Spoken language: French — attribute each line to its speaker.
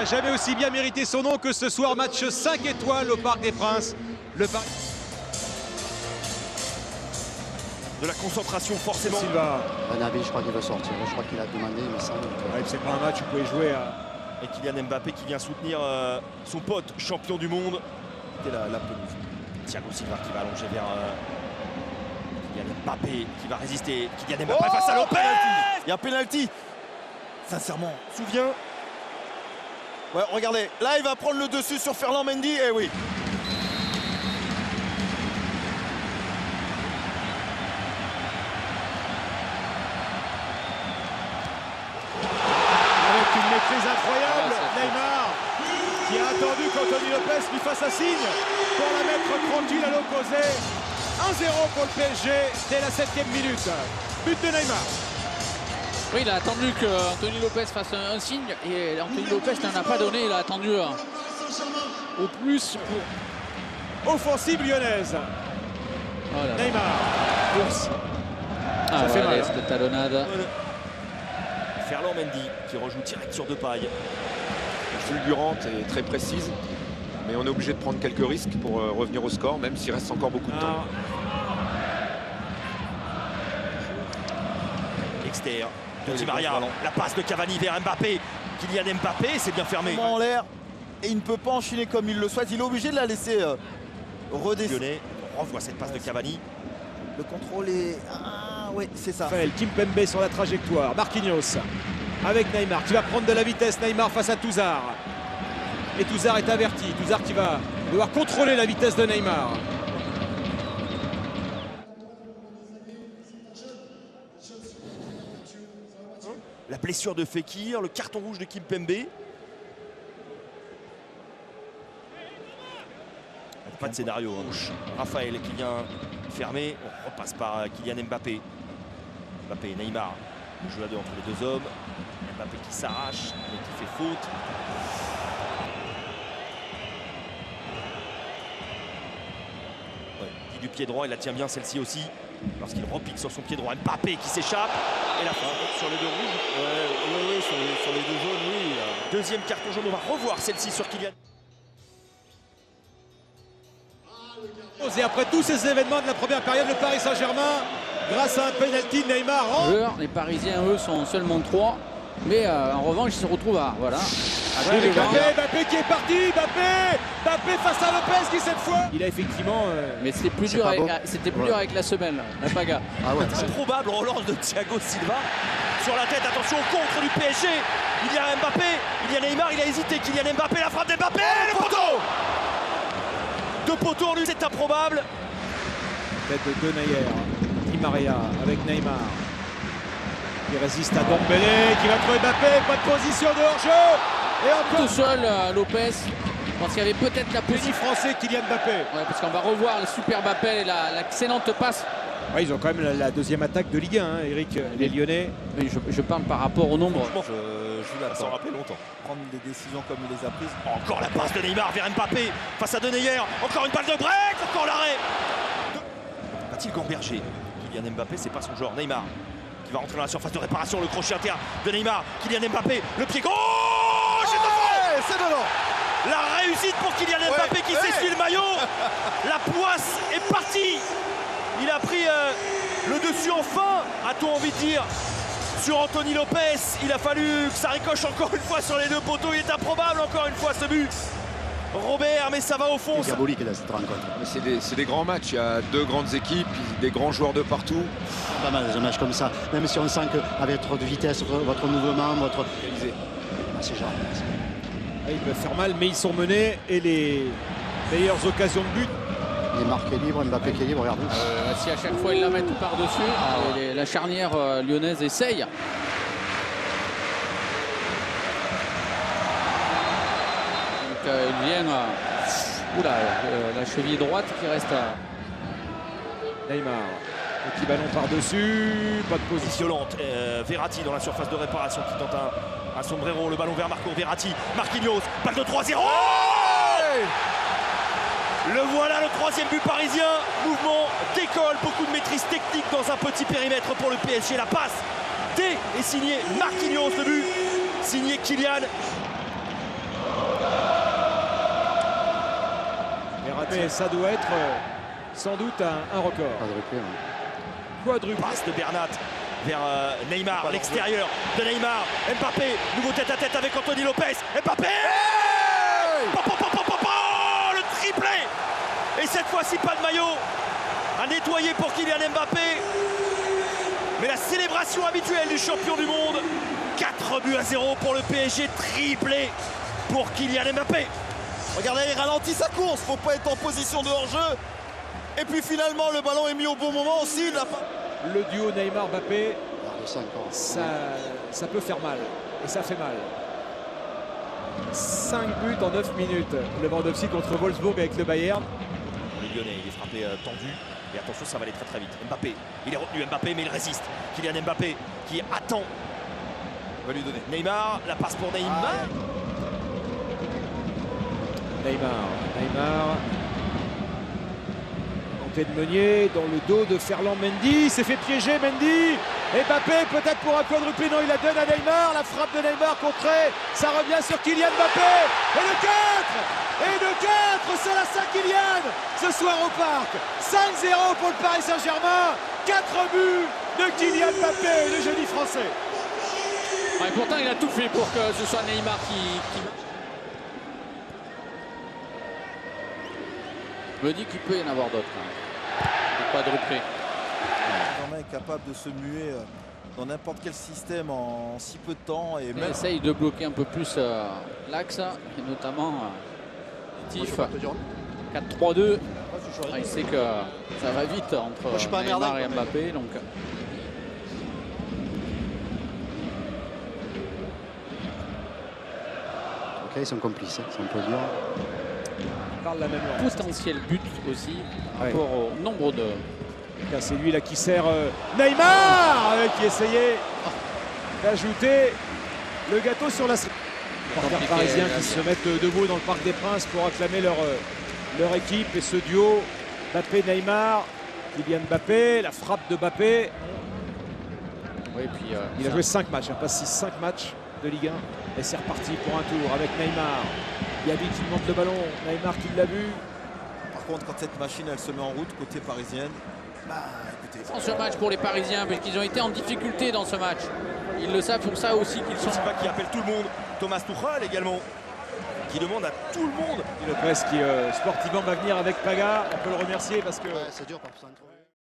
Speaker 1: n'a jamais aussi bien mérité son nom que ce soir. Match 5 étoiles au Parc des Princes. Le Paris...
Speaker 2: De la concentration forcément.
Speaker 1: Silva.
Speaker 3: Nabi, je crois qu'il veut sortir. Je crois qu'il a demandé, il me semble.
Speaker 1: Ouais, c'est pas un match où vous pouvez jouer à...
Speaker 2: Et Kylian Mbappé qui vient soutenir son pote champion du monde. C'était la pelouse. Thiago Silva qui va allonger vers Kylian Mbappé qui va résister. Kylian Mbappé face à Lopez. Il y a un penalty. Sincèrement, souviens. Ouais, regardez, là il va prendre le dessus sur Ferland Mendy. Eh oui.
Speaker 1: Maîtrise incroyable, Neymar qui a attendu qu'Anthony Lopez lui fasse un signe pour la mettre tranquille à l'opposé. 1-0 pour le PSG dès la 7e minute. But de Neymar.
Speaker 4: Oui, il a attendu qu'Anthony Lopez fasse un signe et Anthony Lopez n'en a pas donné. Il a attendu au plus pour...
Speaker 1: Offensive lyonnaise.
Speaker 4: Oh là là.
Speaker 1: Neymar. Course.
Speaker 4: Ah,
Speaker 1: ça fait mal.
Speaker 4: Cette talonnade.
Speaker 2: Ferland Mendy qui rejoue direct sur Depay.
Speaker 5: Fulgurante et très précise, mais on est obligé de prendre quelques risques pour revenir au score, même s'il reste encore beaucoup de temps.
Speaker 2: Extérieur de Di Maria, la passe de Cavani vers Mbappé. Kylian Mbappé, c'est bien fermé.
Speaker 6: En l'air et il ne peut pas enchaîner comme il le souhaite. Il est obligé de la laisser redescendre.
Speaker 2: On revoit cette passe de Cavani.
Speaker 6: Le contrôle est... Ah oui, c'est ça.
Speaker 1: Kimpembe sur la trajectoire. Marquinhos avec Neymar qui va prendre de la vitesse. Neymar face à Touzard. Et Touzard est averti. Touzard qui va devoir contrôler la vitesse de Neymar.
Speaker 2: La blessure de Fekir, le carton rouge de Kimpembe. Pas de scénario. Raphaël qui vient fermer. On repasse par Kylian Mbappé. Mbappé, Neymar. Le jeu à deux entre les deux hommes. Mbappé qui s'arrache, mais qui fait faute. Ouais, du pied droit, il la tient bien celle-ci aussi. Lorsqu'il repique sur son pied droit, Mbappé qui s'échappe. Et la fin sur les deux rouges.
Speaker 6: Oui, sur les deux jaunes, oui.
Speaker 2: Deuxième carton jaune, on va revoir celle-ci sur Kylian.
Speaker 1: Et après tous ces événements de la première période, le Paris Saint-Germain, grâce à un penalty de Neymar,
Speaker 4: les Parisiens, eux, sont seulement 3. Mais en revanche, ils se retrouvent à... Voilà.
Speaker 1: Mbappé qui est parti. Mbappé face à Lopez qui cette fois... Il a effectivement...
Speaker 4: Mais c'était plus dur avec la semaine, la Paga.
Speaker 3: Ah ouais,
Speaker 2: Improbable relance de Thiago Silva. Sur la tête, attention au contre du PSG. Il y a Mbappé, il y a Neymar, il a hésité. Kylian Mbappé, la frappe d'Mbappé, le poteau. Deux poteaux en lui, c'est improbable.
Speaker 1: Tête de Denayer, Di Maria avec Neymar. Il résiste à Dembélé qui va trouver Mbappé, pas de position de hors-jeu. Et encore
Speaker 4: tout seul, Lopez. Je pense qu'il y avait peut-être la
Speaker 1: petit français Kylian Mbappé.
Speaker 4: Ouais, parce qu'on va revoir le superbe appel et l'excellente passe.
Speaker 1: Ouais, ils ont quand même la deuxième attaque de Ligue 1, hein, Eric, les Lyonnais.
Speaker 4: Oui, je parle par rapport au nombre.
Speaker 2: Je l'attends. Sans rappeler longtemps.
Speaker 6: Prendre des décisions comme il les a prises.
Speaker 2: Encore la passe de Neymar vers Mbappé face à Denayer. Encore une balle de break, encore l'arrêt. Va-t-il gamberger? Kylian Mbappé, c'est pas son genre. Neymar qui va rentrer dans la surface de réparation. Le crochet interne de Neymar. Kylian Mbappé, le pied gauche.
Speaker 6: C'est dedans.
Speaker 2: La réussite pour Kylian Mbappé qui s'essuie le maillot. La poisse est partie. Il a pris le dessus enfin, a-t-on envie de dire, sur Anthony Lopez. Il a fallu que ça ricoche encore une fois sur les deux poteaux. Il est improbable encore une fois ce but. Robert, mais ça va au fond.
Speaker 3: C'est diabolique là, cette rencontre.
Speaker 5: C'est des grands matchs. Il y a deux grandes équipes, des grands joueurs de partout.
Speaker 3: Pas mal un match comme ça. Même si on sent qu'avec votre vitesse, votre mouvement, votre... c'est genre...
Speaker 1: Ils peuvent faire mal, mais ils sont menés et les meilleures occasions de but.
Speaker 3: Il est marqué libre, Mbappé qui est libre, regardez.
Speaker 4: Si à chaque fois ils la mettent par-dessus, la charnière lyonnaise essaye. Donc, il vient la cheville droite qui reste à...
Speaker 1: Neymar, petit ballon par-dessus, pas de position.
Speaker 2: Violente, Verratti dans la surface de réparation qui tente un sombrero, le ballon vers Marco Verratti, Marquinhos, balle de 3-0. Le voilà, le troisième but parisien. Mouvement d'école, beaucoup de maîtrise technique dans un petit périmètre pour le PSG. La passe D est signée Marquinhos, le but signé Kylian
Speaker 1: Mais ça doit être sans doute un record.
Speaker 3: Quadruplé, ouais.
Speaker 1: Quadruplé.
Speaker 2: Passe de Bernat vers Neymar, à l'extérieur de Neymar. Mbappé, nouveau tête-à-tête avec Anthony Lopez. Mbappé le triplé. Et cette fois-ci, pas de maillot à nettoyer pour Kylian Mbappé. Mais la célébration habituelle du champion du monde. 4-0 pour le PSG, triplé pour Kylian Mbappé.
Speaker 6: Regardez, il ralentit sa course, faut pas être en position de hors-jeu. Et puis finalement, le ballon est mis au bon moment aussi. Il n'a pas...
Speaker 1: Le duo Neymar-Mbappé, ça peut faire mal. Et ça fait mal. 5 buts en 9 minutes. Lewandowski contre Wolfsburg avec le Bayern.
Speaker 2: Les Lyonnais, il est frappé tendu. Et attention, ça va aller très très vite. Mbappé, il est retenu Mbappé, mais il résiste. Kylian Mbappé qui attend.
Speaker 6: On va lui donner.
Speaker 2: Neymar, la passe pour Neymar.
Speaker 1: Neymar. Montée de Meunier dans le dos de Ferland Mendy. Il s'est fait piéger Mendy. Mbappé peut-être pour un quadruplé. Non, il la donne à Neymar. La frappe de Neymar contrée. Ça revient sur Kylian Mbappé. Et le 4 c'est la Saint-Kylian ce soir au Parc. 5-0 pour le Paris Saint-Germain. 4 buts de Kylian Mbappé, le génie français.
Speaker 4: Et pourtant, il a tout fait pour que ce soit Neymar qui... Je me dis qu'il peut y en avoir d'autres. Des quadruplés.
Speaker 6: Germain est capable de se muer dans n'importe quel système en si peu de temps. Et
Speaker 4: Il
Speaker 6: même...
Speaker 4: essaye de bloquer un peu plus l'axe, et notamment Tif. 4-3-2. Il sait que ça va vite entre Neymar et Mbappé. Donc...
Speaker 3: Ok, ils sont complices, si on peut dire.
Speaker 1: Ils parlent la même langue.
Speaker 4: Potentiel but aussi par rapport au nombre de...
Speaker 1: C'est lui là qui sert Neymar qui essayait d'ajouter le gâteau sur la... Les parisiens qui se mettent debout dans le Parc des Princes pour acclamer leur équipe et ce duo Mbappé-Neymar, Kylian Mbappé, la frappe de Mbappé.
Speaker 4: Oui, puis,
Speaker 1: il a joué 5 matchs, pas 6, 5 matchs de Ligue 1 et c'est reparti pour un tour avec Neymar. Yabi qui monte le ballon, Neymar qui l'a vu.
Speaker 6: Par contre, quand cette machine elle se met en route côté parisienne, écoutez.
Speaker 4: Dans ce match pour les Parisiens, parce qu'ils ont été en difficulté dans ce match. Ils le savent pour ça aussi qu'ils sont...
Speaker 2: C'est pas qui appelle tout le monde. Thomas Tuchel également, qui demande à tout le monde.
Speaker 1: Lopez qui sportivement va venir avec Paga. On peut le remercier parce que...
Speaker 3: Ouais, c'est dur par